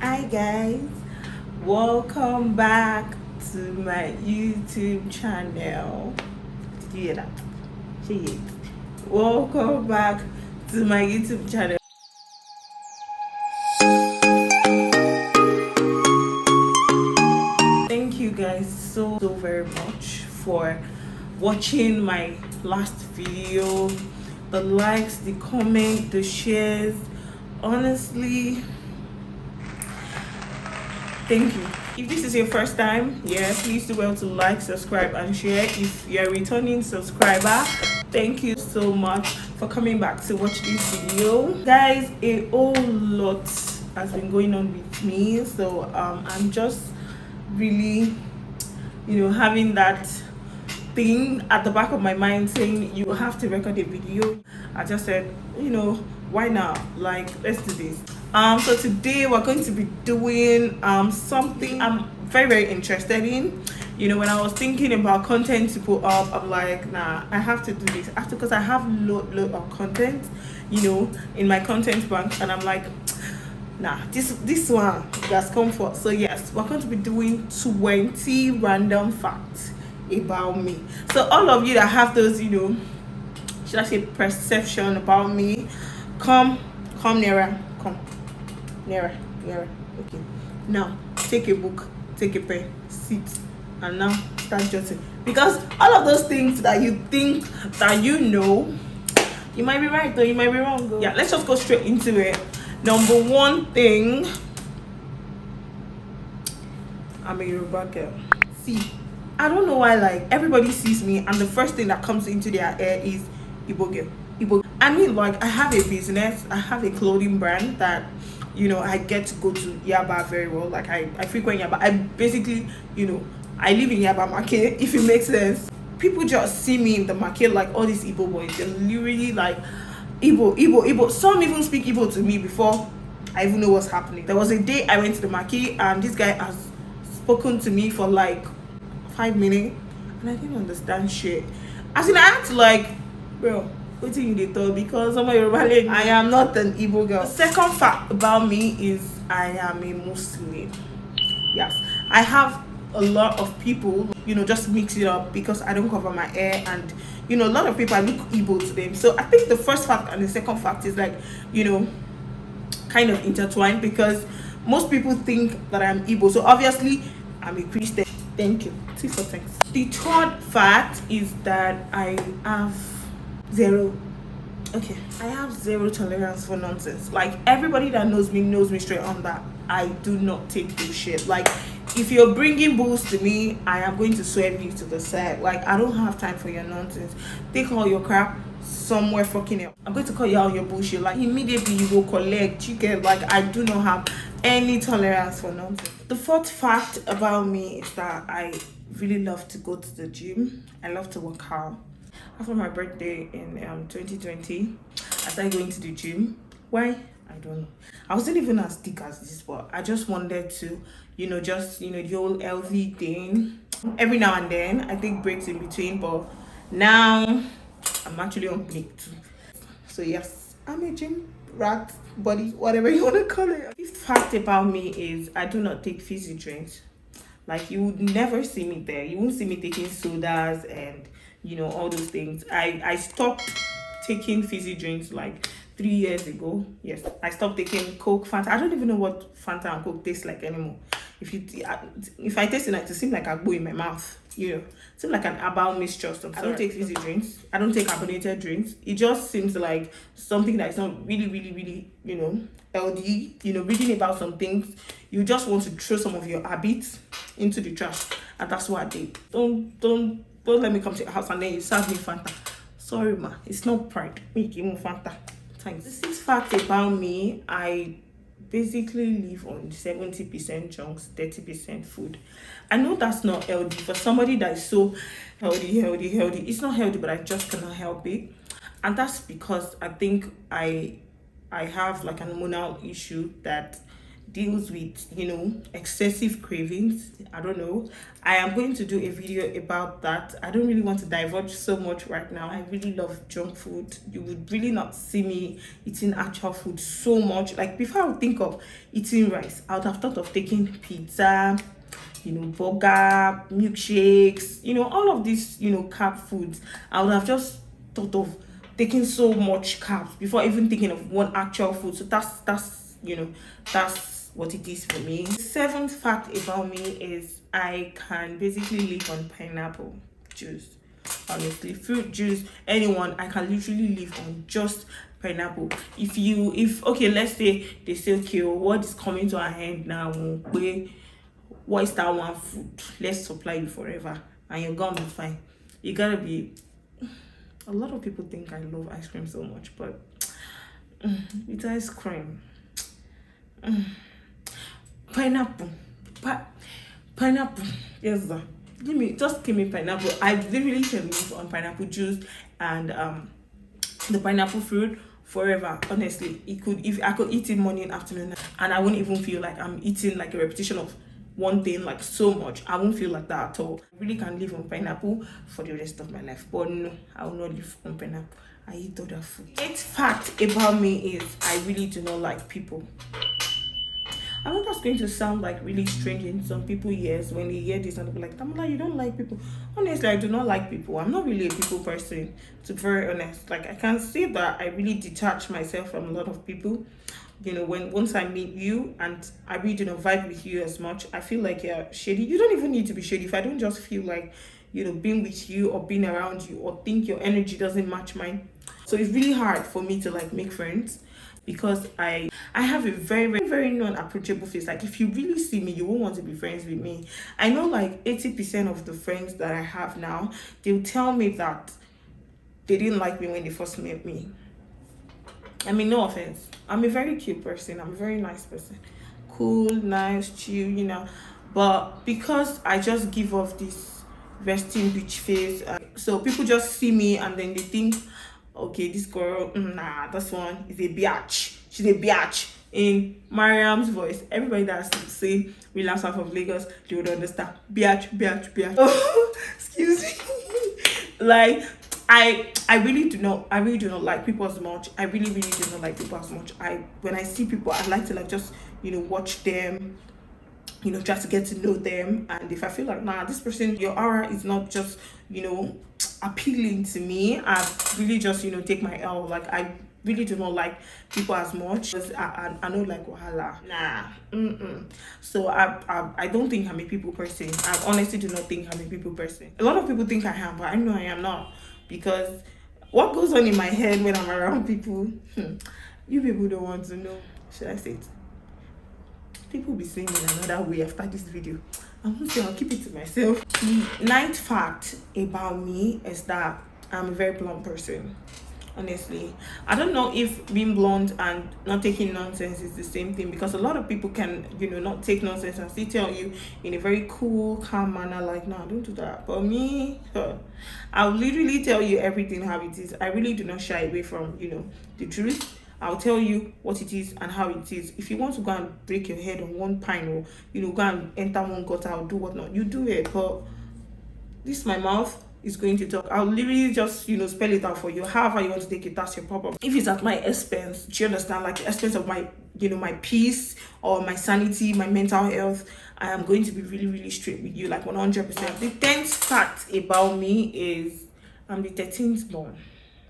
Hi guys, welcome back to my YouTube channel. Did you hear that? Say it. Welcome back to my YouTube channel. Thank you guys so very much for watching my last video. The likes, the comment, the shares. Honestly, thank you. If this is your first time, please do well to like, subscribe, and share. If you're a returning subscriber, thank you so much for coming back to watch this video. Guys, a whole lot has been going on with me, so I'm just really, having that thing at the back of my mind saying you have to record a video. I just said, why not? Like, let's do this. So today we're going to be doing something I'm very interested in. When I was thinking about content to put up, I'm like, nah, I have to do this because I have load of content, in my content bank, and I'm like, nah, this one has come for. So yes, we're going to be doing 20 random facts about me. So all of you that have those, should I say perception about me, come nearer, come nearer. Okay, now take a book, take a pen, sit, and now start jotting, because all of those things that you think that you might be right or you might be wrong though. Yeah, let's just go straight into it. Number one thing, I'm a Yoruba girl. See, I don't know why, like, everybody sees me and the first thing that comes into their head is Igbo girl. Igbo. I mean, like, I have a business, I have a clothing brand that, I get to go to Yaba very well. Like, I frequent Yaba. I basically, I live in Yaba market, if it makes sense. People just see me in the market, like all these Igbo boys. They're literally like, Igbo. Some even speak Igbo to me before I even know what's happening. There was a day I went to the market and this guy has spoken to me for like 5 minutes and I didn't understand shit. As in, I had to like, bro, what do you need to, because I'm a Yoruba lady. I am not an Igbo girl. The second fact about me is I am a Muslim. Yes, I have a lot of people, just mix it up because I don't cover my hair, and a lot of people, I look Igbo to them. So I think the first fact and the second fact is like, kind of intertwined, because most people think that I'm Igbo. So obviously I'm a Christian. Thank you. Tea for thanks. The third fact is that I have zero tolerance for nonsense. Like, everybody that knows me straight on that I do not take bullshit. Like, if you're bringing bulls to me, I am going to swerve you to the side. Like, I don't have time for your nonsense. Take all your crap somewhere fucking else. I'm going to call you out your bullshit. Like, immediately you go collect. You get, like, I do not have any tolerance for nonsense. The fourth fact about me is that I really love to go to the gym. I love to work out. After my birthday in 2020, I started going to the gym. Why? I don't know. I wasn't even as thick as this, but I just wanted to, the whole healthy thing. Every now and then, I take breaks in between, but now I'm actually on break too. So yes, I'm a gym rat, body, whatever you want to call it. The fact about me is I do not take fizzy drinks. Like, you would never see me there. You won't see me taking sodas and all those things. I stopped taking fizzy drinks like 3 years ago. Yes, I stopped taking Coke, Fanta. I don't even know what Fanta and Coke taste like anymore. If I taste it seems like I go in my mouth. It seems like an herbal mixture or something. I don't take fizzy drinks. I don't take carbonated drinks. It just seems like something that is not really, really, really, healthy. Reading about some things, you just want to throw some of your habits into the trash, and that's what I did. Don't let me come to your house and then you serve me Fanta. Sorry, ma. It's not pride. Me give me Fanta. Thanks. The sixth fact about me, I basically live on 70% junks, 30% food. I know that's not healthy for somebody that is so healthy. It's not healthy, but I just cannot help it. And that's because I think I have like an hormonal issue that deals with, you know, excessive cravings. I don't know. I am going to do a video about that. I don't really want to divulge so much right now. I really love junk food. You would really not see me eating actual food so much. Like before I would think of eating rice, I would have thought of taking pizza, you know, burger, milkshakes, you know, all of these, you know, carb foods. I would have just thought of taking so much carbs before even thinking of one actual food. So that's you know, that's what it is for me. The seventh fact about me is I can basically live on pineapple juice. Honestly, fruit juice, anyone, I can literally live on just pineapple. If okay, let's say they say, okay, what is coming to our hand now? What is that one food? Let's supply you forever and you're gonna be fine. You gotta be. A lot of people think I love ice cream so much, but with ice cream, pineapple, pineapple, yes sir. Give me pineapple. I literally can live on pineapple juice and the pineapple fruit forever. Honestly, if I could eat it morning, afternoon, and I wouldn't even feel like I'm eating like a repetition of one thing like so much. I won't feel like that at all. I really can live on pineapple for the rest of my life, but no, I will not live on pineapple. I eat other food. Eighth fact about me is I really do not like people. I know that's going to sound like really strange in some people's ears when they hear this and they'll be like, Tamala, you don't like people. Honestly, I do not like people. I'm not really a people person, to be very honest. Like I can say that I really detach myself from a lot of people. You know, once I meet you and I really do not vibe with you as much, I feel like you're shady. You don't even need to be shady. If I don't just feel like, you know, being with you or being around you or think your energy doesn't match mine. So it's really hard for me to like make friends because I have a very, very, very non-approachable face. Like if you really see me, you won't want to be friends with me. I know like 80% of the friends that I have now, they'll tell me that they didn't like me when they first met me. I mean, no offense. I'm a very cute person. I'm a very nice person. Cool, nice, chill, you know. But because I just give off this resting bitch face, so people just see me and then they think, okay, this girl, nah, this one is a biatch. She's a biatch. In Mariam's voice, everybody that's saying Relax Half of Lagos, they would understand. Biatch, biatch, biatch. Oh, excuse me. Like, I really do not like people as much. I really do not like people as much. When I see people, I like to like just, you know, watch them, you know, try to get to know them. And if I feel like, nah, this person, your aura is not just, you know, appealing to me, I really just, you know, take my L. Like I really do not like people as much because I don't like wahala. Nah. So I don't think I'm a people person. I honestly do not think I'm a people person. A lot of people think I am, but I know I am not. Because what goes on in my head when I'm around people, you people don't want to know. Should I say it? People will be saying in another way after this video. I won't say, I'll keep it to myself. The ninth fact about me is that I'm a very blunt person. Honestly, I don't know if being blunt and not taking nonsense is the same thing, because a lot of people can, you know, not take nonsense and still tell you in a very cool, calm manner, like, no, don't do that. But me, I'll literally tell you everything how it is. I really do not shy away from, you know, the truth. I'll tell you what it is and how it is. If you want to go and break your head on one pine or, you know, go and enter one gutter or do whatnot, you do it. But this is my mouth is going to talk. I'll literally just, you know, spell it out for you. However you want to take it, that's your problem. If it's at my expense, do you understand? Like the expense of my, you know, my peace or my sanity, my mental health, I am going to be really straight with you, like 100%. The 10th fact about me is I'm the 13th born.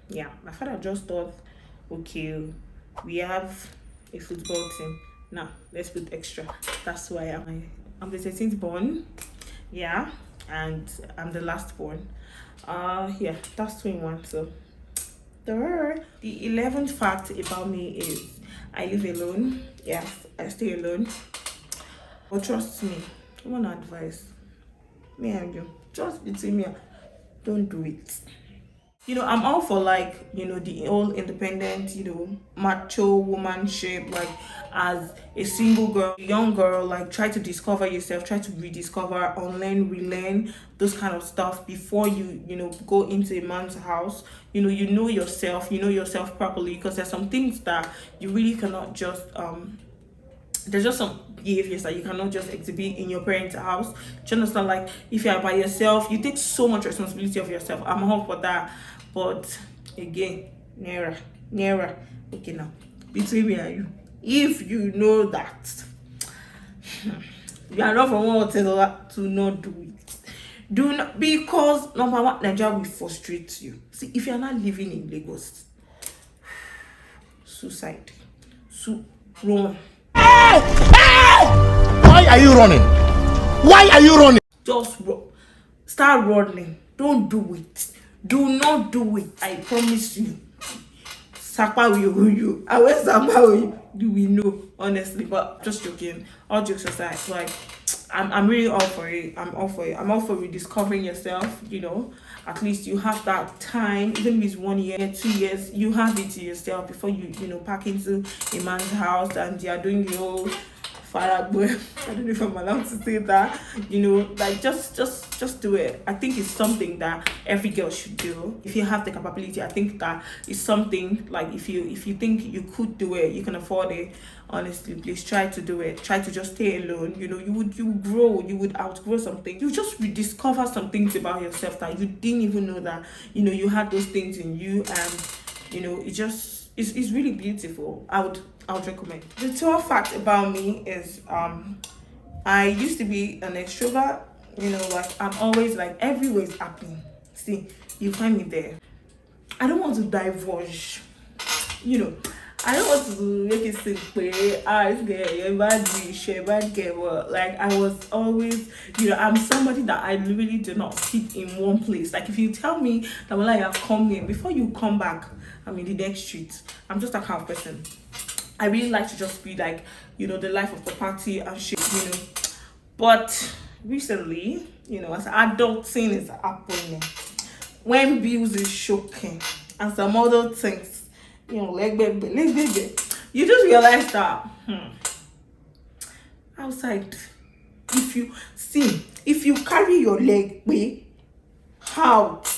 Yeah, my father just thought, okay, we have a football team. Now let's put extra. That's why I'm the 13th born. Yeah, and I'm the last born. Yeah, that's 21. So the 11th fact about me is I live alone. Yes, I stay alone. But trust me, one advice, me and you, just between me, don't do it. You know, I'm all for like, you know, the whole independent, you know, macho woman shape, like as a single girl, young girl, like try to discover yourself, try to rediscover, unlearn, relearn, those kind of stuff before you know, go into a man's house. You know yourself properly, because there's some things that you really cannot just there's just some behaviors that you cannot just exhibit in your parents' house. Do you understand? Like, if you are by yourself, you take so much responsibility of yourself. I'm all for that. But again, nearer. Okay, now, between me and you, if you know that you are not from one hotel to not do it. Do not, because number one, Nigeria will frustrate you. See, if you are not living in Lagos, suicide, run. Why are you running? Why are you running? Just run. Start running. Don't do it. Do not do it. I promise you. Sapa will you. I will Sapa will you. We know, honestly, but just joking. All jokes aside, like, I'm really all for it. I'm all for rediscovering yourself. You know, at least you have that time, even if it's 1 year, 2 years, you have it to yourself before you pack into a man's house and you are doing your whole faragwe. I don't know if I'm allowed to say that. Like, just do it. I think it's something that every girl should do. If you have the capability, I think that it's something, like, if you think you could do it, you can afford it. Honestly, please try to do it. Try to just stay alone. You would grow. You would outgrow something. You just rediscover some things about yourself that you didn't even know that you had those things in you, and it's really beautiful. I would recommend. The 12 fact about me is I used to be an extrovert. Like, I'm always like, everywhere's happening. See, you find me there. I don't want to divulge. I don't want to make it seem bad girl. Like, I was always, I'm somebody that I really do not sit in one place. Like, if you tell me that, well, I have come in, before you come back, I'm in the next street. I'm just that kind of person. I really like to just be like, the life of the party and shit, But recently, as adulting is happening, when bills is shocking and some other things, leg baby, you just realize that outside, if you carry your leg way out,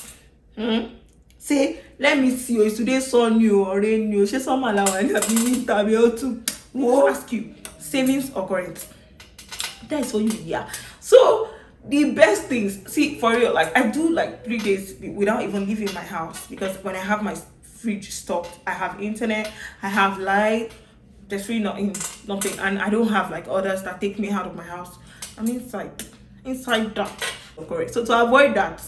say, let me see you, is today sun you or rain you, she some allowance to ask you, savings or current. That is for you, yeah. So the best things, see, for real, like, I do like 3 days without even leaving my house, because when I have my fridge stocked, I have internet, I have light, there's really nothing, and I don't have like others that take me out of my house. I'm inside that. Correct. So to avoid that,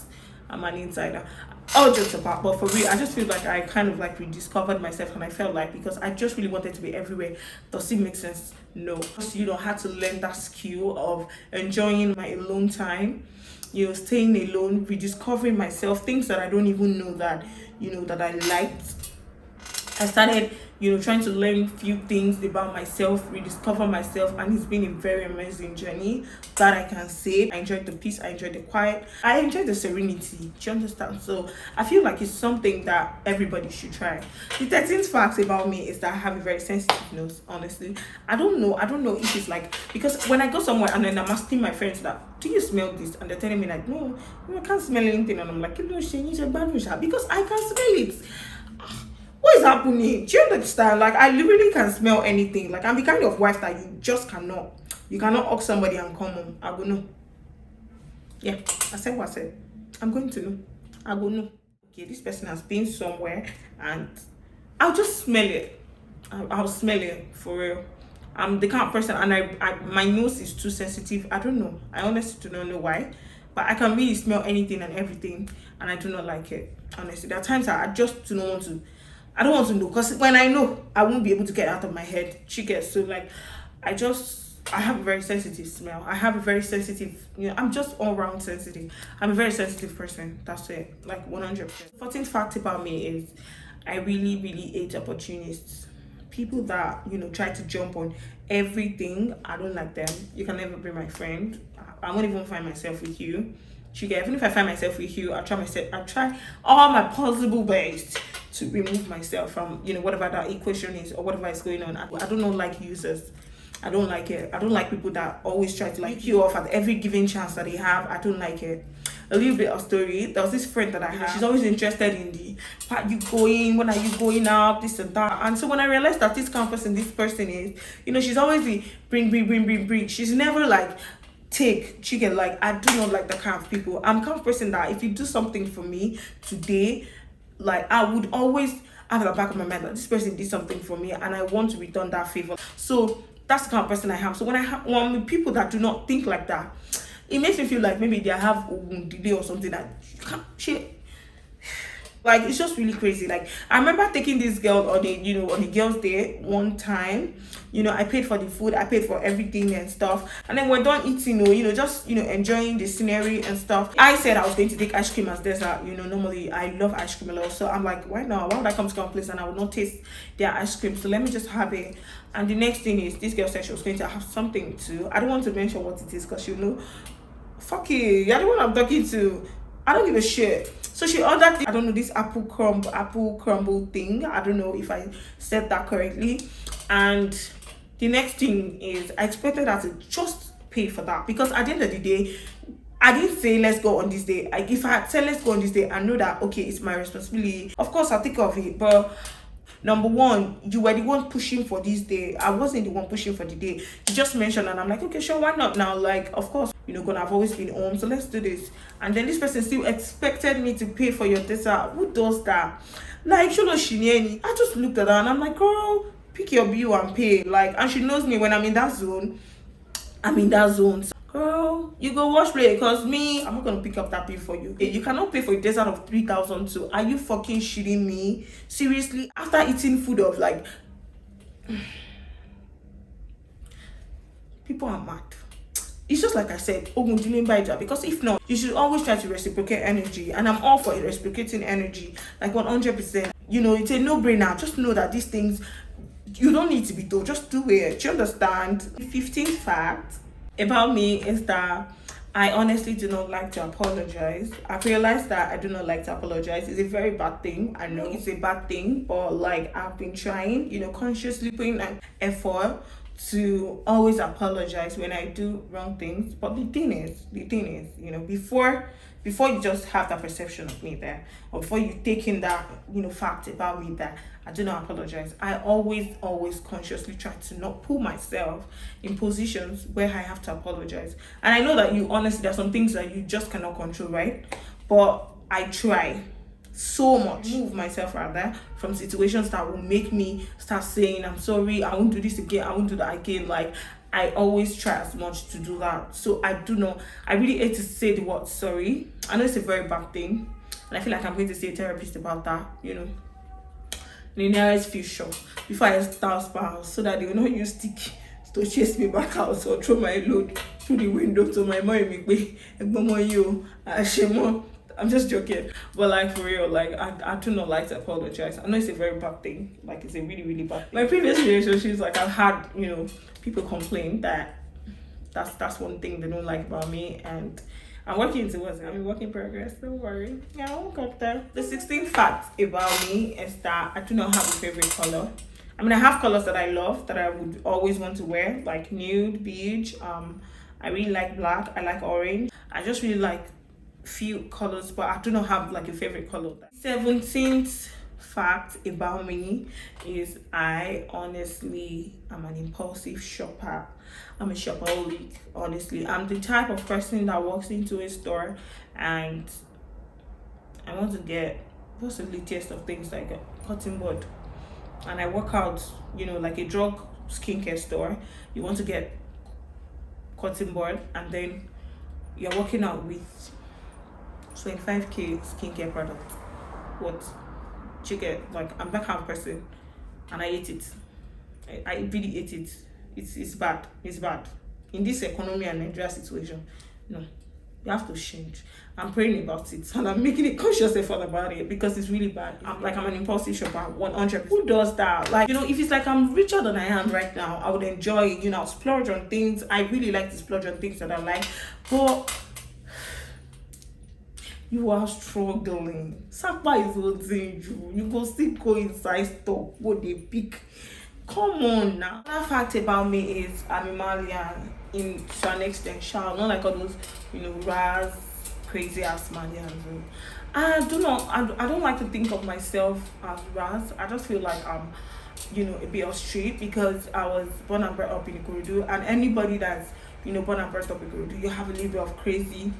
I'm an insider. All jokes apart, but for real, I just feel like I kind of like rediscovered myself, and I felt like, because I just really wanted to be everywhere. Does it make sense? No. I had to learn that skill of enjoying my alone time, staying alone, rediscovering myself, things that I don't even know that, that I liked. I started, trying to learn a few things about myself, rediscover myself, and it's been a very amazing journey that I can say. I enjoyed the peace, I enjoyed the quiet, I enjoyed the serenity. Do you understand? So I feel like it's something that everybody should try. The 13th fact about me is that I have a very sensitive nose, honestly. I don't know if it's like, because when I go somewhere and then I'm asking my friends that, do you smell this? And they're telling me like, no, I can't smell anything. And I'm like, because I can smell it. What is happening? Do you understand? Like, I literally can smell anything. Like, I'm the kind of wife that you cannot ask somebody and come home. I go no. Yeah, I said what I said. I'm going to know. I go no. Okay, this person has been somewhere and I'll just smell it. I'll smell it for real. I'm the kind of person, and I my nose is too sensitive. I don't know. I honestly do not know why. But I can really smell anything and everything, and I do not like it. Honestly, there are times I just do not want to. I don't want to know, because when I know, I won't be able to get out of my head. So like, I have a very sensitive smell. I have a very sensitive, I'm just all around sensitive. I'm a very sensitive person. That's it, like 100%. 14th fact about me is I really, really hate opportunists. People that, try to jump on everything. I don't like them. You can never be my friend. I won't even find myself with you. Even if I find myself with you, I'll try all my possible best to remove myself from, whatever that equation is or whatever is going on. I don't like users. I don't like it. I don't like people that always try to like you off at every given chance that they have. I don't like it. a little bit of story. There was this friend that I had. She's always interested in the, where are you going? When are you going out? This and that. And so when I realized that this kind of person, this person is, she's always the bring. She's never like take chicken. Like, I do not like the kind of people. I'm the kind of person that if you do something for me today, like, I would always have at the back of my mind that this person did something for me and I want to return that favor. So that's the kind of person I am. So when I'm with people that do not think like that, it makes me feel like maybe they have a delay or something that you can't shit. Like, it's just really crazy. Like, I remember taking this girl on a girls' day one time. I paid for the food, I paid for everything and stuff. And then we're done eating, just enjoying the scenery and stuff. I said I was going to take ice cream as dessert. Normally I love ice cream a lot. So I'm like, why not? Why would I come to a place and I will not taste their ice cream? So let me just have it. And the next thing is, this girl said she was going to have something too. I don't want to mention what it is because fuck it, you're the one I'm talking to. I don't give a shit. So she ordered I don't know, this apple crumble thing. I don't know if I said that correctly. And the next thing is, I expected her to just pay for that, because at the end of the day, I didn't say let's go on this day. Like, if I had said let's go on this day, I know that okay, it's my responsibility. Of course, I'll take care of it. But number one, you were the one pushing for this day. I wasn't the one pushing for the day. You just mentioned, and I'm like, okay, sure, why not now? Like, of course, I've always been home, so let's do this. And then this person still expected me to pay for your dessert. Who does that? Like, I just looked at her and I'm like, girl, pick your bill and pay. Like, and she knows me when I'm in that zone. So, girl, you go wash plate, because me, I'm not gonna pick up that bill for you. You cannot pay for a dessert of 3,000 too. Are you fucking shitting me? Seriously? After eating food of like, people are mad. It's just like I said, because if not, you should always try to reciprocate energy, and I'm all for reciprocating energy, like 100%. It's a no-brainer. Just know that these things, you don't need to be told, just do it. Do you understand? The 15th fact about me is that I honestly do not like to apologize. I've realized that I do not like to apologize. It's a very bad thing. I know it's a bad thing, but like, I've been trying, consciously putting an effort to always apologize when I do wrong things. But the thing is, before you just have that perception of me there, or before you take in that fact about me that I do not apologize, I always consciously try to not put myself in positions where I have to apologize. And I know that honestly, there are some things that you just cannot control, right? But I try so much move myself rather from situations that will make me start saying I'm sorry, I won't do this again, I won't do that again. Like, I always try as much to do that. So I really hate to say the word sorry. I know it's a very bad thing, and I feel like I'm going to see a therapist about that, in the nearest future, before I start spouse, so that they will not use stick to chase me back out or throw my load through the window to my mom. I'm just joking, but like, for real, like, I do not like to apologize. I know it's a very bad thing, like, it's a really, really bad thing. My previous relationships, like, I've had, people complain that that's one thing they don't like about me, and I'm working towards it. I'm in work in progress, don't worry. Yeah, I won't got there. The 16th fact about me is that I do not have a favorite color. I mean, I have colors that I love, that I would always want to wear, like nude, beige. I really like black, I like orange. I just really like few colors, but I do not have like a favorite color. 17th fact about me is I honestly am an impulsive shopper. I'm a shopaholic. Honestly, I'm the type of person that walks into a store and I want to get, what's the littiest of things, like a cotton bud, and I work out, like a drug skincare store. You want to get cotton bud, and then you're working out with 25k skincare product. What? Chicken? Like, I'm that kind of person, and I hate it. I really hate it. It's bad. It's bad in this economy and Nigeria situation. No, you have to change. I'm praying about it, and I'm making a conscious effort about it, because it's really bad. I'm an impulsive shopper, 100%. Who does that? Like, if it's like I'm richer than I am right now, I would enjoy, splurge on things. I really like to splurge on things that I like, but you are struggling. Sapa is holding you. You go still go inside store, go they pick. Come on now. Another fact about me is I'm a Malian to an extent, not like all those, Raz, crazy ass man. Yeah, I don't like to think of myself as Raz. I just feel like I'm, a bit of street because I was born and brought up in Ikorodu, and anybody that's born and brought up in Ikorodu, you have a little bit of crazy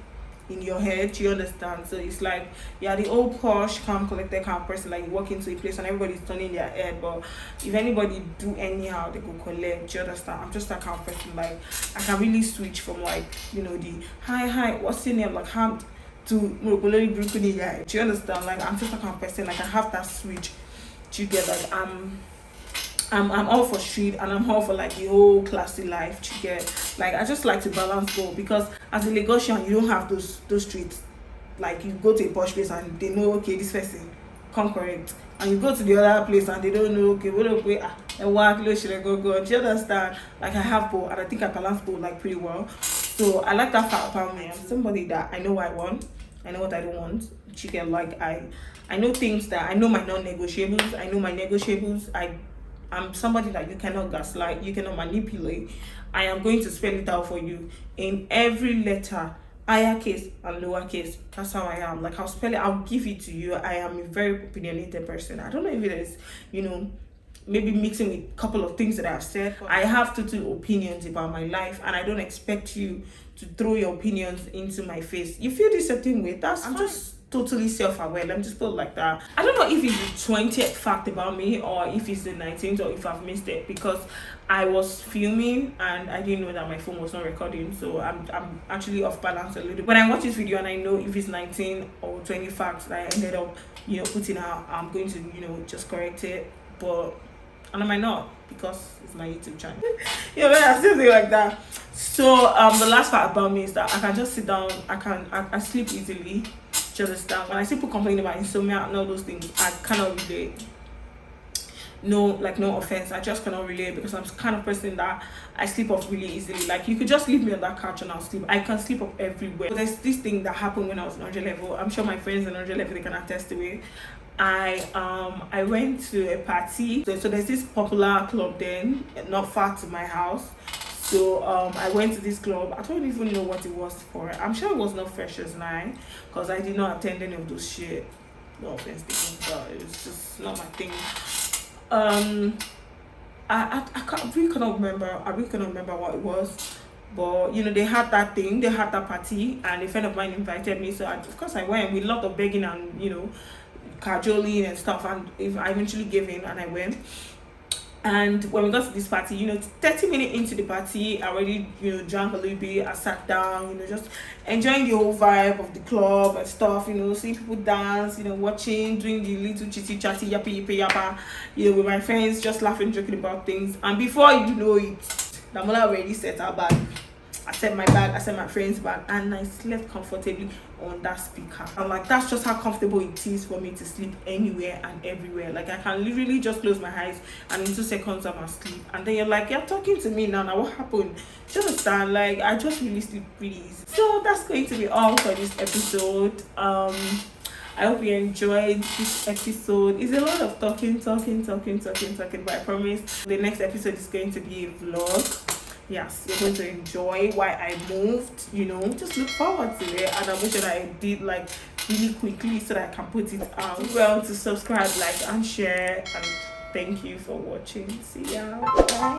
in your head, you understand? So it's like the old posh, calm, collected kind of person. Like you walk into a place and everybody's turning their head, but if anybody do anyhow, they go collect. You understand? I'm just that kind of person. Like I can really switch from like the hi, what's your name, like how to Murugolori Brukuni guy. Do you understand? Like I'm just that kind of person. Like I have that switch. Do you get like I'm all for street and I'm all for like the whole classy life. You get like I just like to balance both because as a Lagosian you don't have those streets. Like you go to a posh place and they know okay this person come correct, and you go to the other place and they don't know okay what do should I go. Do you understand? Like I have both and I think I balance both like pretty well. So I like that fact about me. I'm somebody that I know what I want, I know what I don't want. You get like I know things that I know my non-negotiables, I know my negotiables. I'm somebody that you cannot gaslight, you cannot manipulate. I am going to spell it out for you in every letter, higher case and lower case. That's how I am. Like I'll spell it, I'll give it to you. I am a very opinionated person. I don't know if it is, maybe mixing with a couple of things that I've said. I have total opinions about my life and I don't expect you to throw your opinions into my face. You feel this certain way, that's I'm just totally self-aware. Let me just put it like that. I don't know if it's the 20th fact about me or if it's the 19th or if I've missed it because I was filming and I didn't know that my phone was not recording, so I'm actually off balance a little. When I watch this video and I know if it's 19 or 20 facts that I ended up putting out, I'm going to just correct it, and I might not because it's my YouTube channel. I still think like that. So the last part about me is that I can just sit down, I sleep easily. Do you understand? When I see people complain about insomnia and all those things, I cannot relate. No offense, I just cannot relate because I'm the kind of person that I sleep off really easily. Like you could just leave me on that couch and I'll sleep. I can sleep off everywhere. But there's this thing that happened when I was in 100 level. I'm sure my friends in 100 level they can attest to it. I went to a party. So there's this popular club then, not far to my house. So I went to this club. I don't even know what it was for. I'm sure it was not Freshers Night because I did not attend any of those shit. No offense, but it was just not my thing. I really cannot remember what it was. But they had that thing, they had that party, and a friend of mine invited me. So of course I went with a lot of begging and cajoling and stuff. And I eventually gave in and I went. And when we got to this party, 30 minutes into the party, I already, drank a little bit. I sat down, just enjoying the whole vibe of the club and stuff, seeing people dance, watching, doing the little chitty chatty, yappy, yappa, with my friends, just laughing, joking about things. And before you know it, the mother already set her bag. I set my bag, I set my friend's bag, and I slept comfortably on that speaker. I'm like, that's just how comfortable it is for me to sleep anywhere and everywhere. Like I can literally just close my eyes and in 2 seconds I'm asleep. And then you're like, you're talking to me now, what happened? Do you understand? Like I just really sleep pretty easy. So that's going to be all for this episode. I hope you enjoyed this episode. It's a lot of talking, but I promise the next episode is going to be a vlog. Yes, you're going to enjoy why I moved, just look forward to it, and I'll make sure that I did like really quickly so that I can put it out. Well, to subscribe, like and share, and thank you for watching. See ya. Bye.